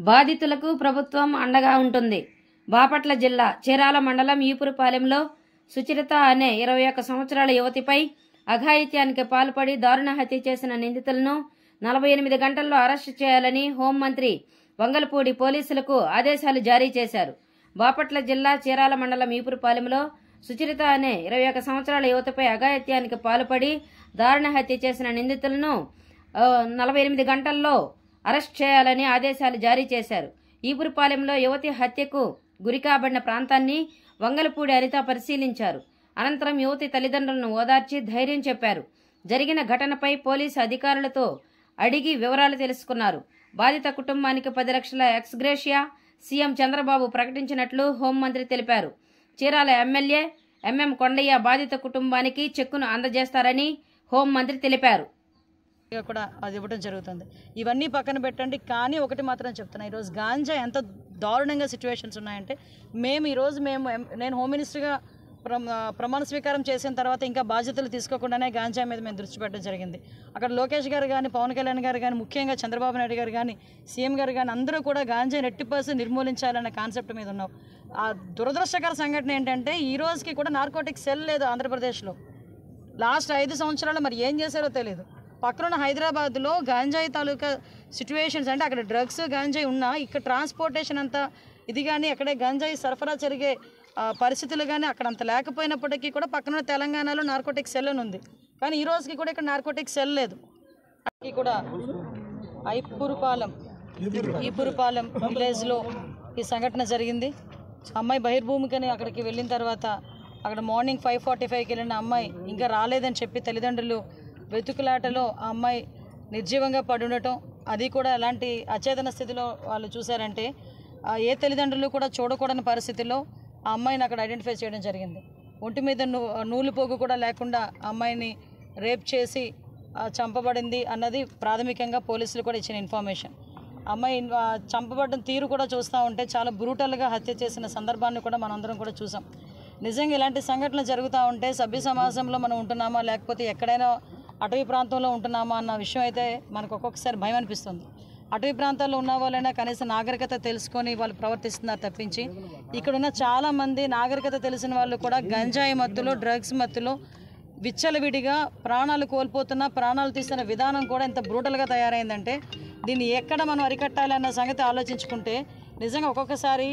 బాధితులకు ప్రభుత్వం అండగా ఉంటుంది. బాపట్ల జిల్లా చీరాల మండలం ఈపురపాలెంలో సుచరిత అనే 21 సంవత్సరాల యువతిపై అఘాయిత్యానికి పాల్పడి దారుణ హత్య చేసిన నిందితులను 48 గంటల్లో అరెస్టు చేయాలని హోంమంత్రి వంగలపూడి పోలీసులకు ఆదేశాలు జారీ చేశారు. బాపట్ల జిల్లా చీరాల మండలం ఈపురపాలెంలో సుచరిత అనే 21 సంవత్సరాల యువతిపై అఘాయిత్యానికి పాల్పడి దారుణ హత్య చేసిన నిందితులను 48 గంటల్లో అరెస్ట్ చేయాలని ఆదేశాలు జారీ చేశారు. ఈపురపాలెంలో యువతి హత్యకు గురికాబడిన ప్రాంతాన్ని వంగలపూడి అనిత పరిశీలించారు. అనంతరం యువతి తల్లిదండ్రులను ఓదార్చి ధైర్యం చెప్పారు. జరిగిన ఘటనపై పోలీసు అధికారులతో అడిగి వివరాలు తెలుసుకున్నారు. బాధిత కుటుంబానికి 10 లక్షల ఎక్స్గ్రేషియా సీఎం చంద్రబాబు ప్రకటించినట్లు హోంమంత్రి తెలిపారు. చీరాల ఎమ్మెల్యే ఎంఎం కొండయ్య బాధిత కుటుంబానికి చెక్కును అందజేస్తారని హోంమంత్రి తెలిపారు. కూడా అది ఇవ్వడం జరుగుతుంది. ఇవన్నీ పక్కన పెట్టండి, కానీ ఒకటి మాత్రం చెప్తున్నా, ఈరోజు గాంజా ఎంత దారుణంగా సిచ్యువేషన్స్ ఉన్నాయంటే నేను హోమ్ మినిస్టర్గా ప్రమాణ స్వీకారం చేసిన తర్వాత ఇంకా బాధ్యతలు తీసుకోకుండానే గాంజా మీద మేము దృష్టి పెట్టడం జరిగింది. అక్కడ లోకేష్ గారు కానీ, పవన్ కళ్యాణ్ గారు కానీ, ముఖ్యంగా చంద్రబాబు నాయుడు గారు కానీ, సీఎం గారు కానీ అందరూ కూడా గాంజా 80% నిర్మూలించాలన్న కాన్సెప్ట్ మీద ఉన్నాం. ఆ దురదృష్టకర సంఘటన ఏంటంటే ఈ రోజుకి కూడా నార్కోటిక్ సెల్ లేదు ఆంధ్రప్రదేశ్లో. లాస్ట్ 5 సంవత్సరాలు మరి ఏం చేశారో తెలియదు. పక్కనున్న హైదరాబాద్లో గాంజాయి తాలూకా సిచ్యువేషన్స్ అంటే అక్కడ డ్రగ్స్ గాంజాయి ఉన్నా ఇక్కడ ట్రాన్స్పోర్టేషన్ అంతా ఇది కానీ అక్కడే గంజాయి సరఫరా జరిగే పరిస్థితులు కానీ అక్కడ అంత లేకపోయినప్పటికీ కూడా పక్కన తెలంగాణలో నార్కోటిక్ సెల్ అని ఉంది, కానీ ఈ రోజుకి కూడా ఇక్కడ నార్కోటిక్ సెల్ లేదు. కూడా ఈపురపాలెం విలేజ్లో ఈ సంఘటన జరిగింది. అమ్మాయి బహిర్భూమికని అక్కడికి వెళ్ళిన తర్వాత అక్కడ మార్నింగ్ 5:45కి వెళ్ళిన అమ్మాయి ఇంకా రాలేదని చెప్పి తల్లిదండ్రులు వెతుకులాటలో ఆ అమ్మాయి నిర్జీవంగా పడి ఉండటం, అది కూడా ఎలాంటి అచేతన స్థితిలో వాళ్ళు చూశారంటే ఏ తల్లిదండ్రులు కూడా చూడకూడని పరిస్థితిలో ఆ అమ్మాయిని అక్కడ ఐడెంటిఫై చేయడం జరిగింది. ఒంటి మీద నూలు పోగు కూడా లేకుండా అమ్మాయిని రేప్ చేసి చంపబడింది అన్నది ప్రాథమికంగా పోలీసులు కూడా ఇచ్చిన ఇన్ఫర్మేషన్. అమ్మాయి చంపబడిన తీరు కూడా చూస్తూ ఉంటే చాలా బ్రూటల్గా హత్య చేసిన సందర్భాన్ని కూడా మనందరం కూడా చూసాం. నిజంగా ఇలాంటి సంఘటనలు జరుగుతూ ఉంటే సభ్య సమాజంలో మనం ఉంటున్నామా లేకపోతే ఎక్కడైనా అటవీ ప్రాంతంలో ఉంటున్నామా అన్న విషయం అయితే మనకు ఒక్కొక్కసారి భయం అనిపిస్తుంది. అటవీ ప్రాంతాల్లో ఉన్న వాళ్ళైనా కనీసం నాగరికత తెలుసుకొని వాళ్ళు ప్రవర్తిస్తున్నారు తప్పించి ఇక్కడున్న చాలామంది నాగరికత తెలిసిన వాళ్ళు కూడా గంజాయి మత్తులో డ్రగ్స్ మత్తులో విచ్చలవిడిగా ప్రాణాలు కోల్పోతున్న ప్రాణాలు తీస్తున్న విధానం కూడా ఎంత బ్రూటల్గా తయారైందంటే దీన్ని ఎక్కడ మనం అరికట్టాలి అన్న సంగతి ఆలోచించుకుంటే నిజంగా ఒక్కొక్కసారి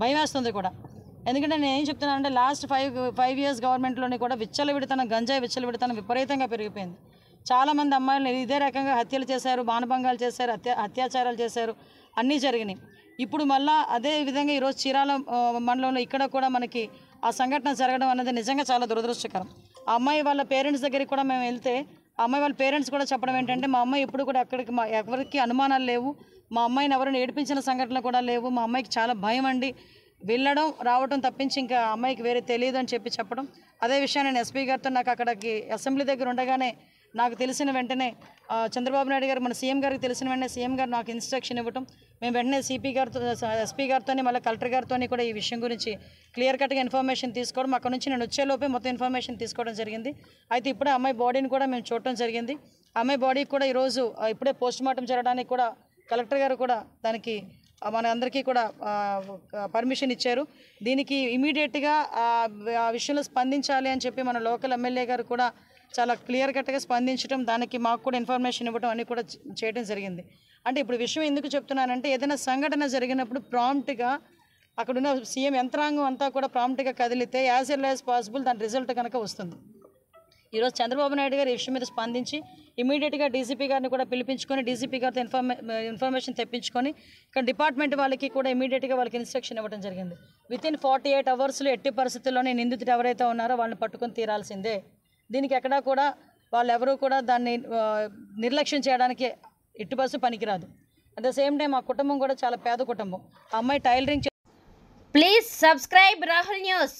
భయం వేస్తుంది కూడా. ఎందుకంటే నేను ఏం చెప్తున్నానంటే లాస్ట్ 5 ఇయర్స్ గవర్నమెంట్లోని కూడా విచ్చలవిడితనం గంజాయి విచ్చలవిడితనం విపరీతంగా పెరిగిపోయింది. చాలామంది అమ్మాయిలు ఇదే రకంగా హత్యలు చేశారు, మానభంగాలు చేశారు, అత్యాచారాలు చేశారు, అన్నీ జరిగినాయి. ఇప్పుడు మళ్ళీ అదే విధంగా ఈరోజు చీరాల మండలంలో ఇక్కడ కూడా మనకి ఆ సంఘటన జరగడం అనేది నిజంగా చాలా దురదృష్టకరం. ఆ అమ్మాయి వాళ్ళ పేరెంట్స్ దగ్గరికి కూడా మేము వెళ్తే ఆ అమ్మాయి వాళ్ళ పేరెంట్స్ కూడా చెప్పడం ఏంటంటే మా అమ్మాయి ఇప్పుడు కూడా ఎవరికి అనుమానాలు లేవు, మా అమ్మాయిని ఎవరిని ఏడిపించిన సంఘటనలు కూడా లేవు, మా అమ్మాయికి చాలా భయం అండి, వెళ్ళడం రావడం తప్పించి ఇంకా అమ్మాయికి వేరే తెలియదు అని చెప్పడం. అదే విషయాన్ని నేను ఎస్పీ గారితో నాకు అక్కడికి అసెంబ్లీ దగ్గర ఉండగానే నాకు తెలిసిన వెంటనే చంద్రబాబు నాయుడు గారు మన సీఎం గారికి తెలిసిన వెంటనే సీఎం గారు నాకు ఇన్స్ట్రక్షన్ ఇవ్వటం, మేము వెంటనే సిపి గారితో ఎస్పీ గారితో మళ్ళీ కలెక్టర్ గారితో కూడా ఈ విషయం గురించి క్లియర్ కట్గా ఇన్ఫర్మేషన్ తీసుకోవడం, అక్కడ నుంచి నేను వచ్చేలోపే మొత్తం ఇన్ఫర్మేషన్ తీసుకోవడం జరిగింది. అయితే ఇప్పుడే అమ్మాయి బాడీని కూడా మేము చూడటం జరిగింది. అమ్మాయి బాడీకి కూడా ఈరోజు ఇప్పుడే పోస్ట్ మార్టం జరగడానికి కూడా కలెక్టర్ గారు కూడా దానికి మన అందరికీ కూడా పర్మిషన్ ఇచ్చారు. దీనికి ఇమీడియట్గా ఆ విషయంలో స్పందించాలి అని చెప్పి మన లోకల్ ఎమ్మెల్యే గారు కూడా చాలా క్లియర్ కట్గా స్పందించడం, దానికి మాకు కూడా ఇన్ఫర్మేషన్ ఇవ్వడం అన్నీ కూడా చేయడం జరిగింది. అంటే ఇప్పుడు విషయం ఎందుకు చెప్తున్నానంటే ఏదైనా సంఘటన జరిగినప్పుడు ప్రాంప్ట్గా అక్కడున్న సీఎం యంత్రాంగం అంతా కూడా ప్రాంప్ట్గా కదిలితే యాజ్ ఎర్లీ యాజ్ పాసిబుల్ దాని రిజల్ట్ కనుక వస్తుంది. ఈరోజు చంద్రబాబు నాయుడు గారు ఈ విషయం మీద స్పందించి ఇమీడియట్గా డీసీపీ గారిని కూడా పిలిపించుకొని డీసీపీ గారితో ఇన్ఫర్మేషన్ తెప్పించుకొని ఇక్కడ డిపార్ట్మెంట్ వాళ్ళకి కూడా ఇమీడియట్గా వాళ్ళకి ఇన్స్ట్రక్షన్ ఇవ్వడం జరిగింది. వితిన్ 48 అవర్స్లో ఎట్టి పరిస్థితుల్లోనే నిందితుడు ఎవరైతే ఉన్నారో వాళ్ళని పట్టుకొని తీరాల్సిందే. దీనికి ఎక్కడా కూడా వాళ్ళు ఎవరూ కూడా దాన్ని నిర్లక్ష్యం చేయడానికి ఎట్టి పరిస్థితి పనికిరాదు. అట్ ద సేమ్ టైం ఆ కుటుంబం కూడా చాలా పేద కుటుంబం. ఆ అమ్మాయి tailoring. Please subscribe Rahul news.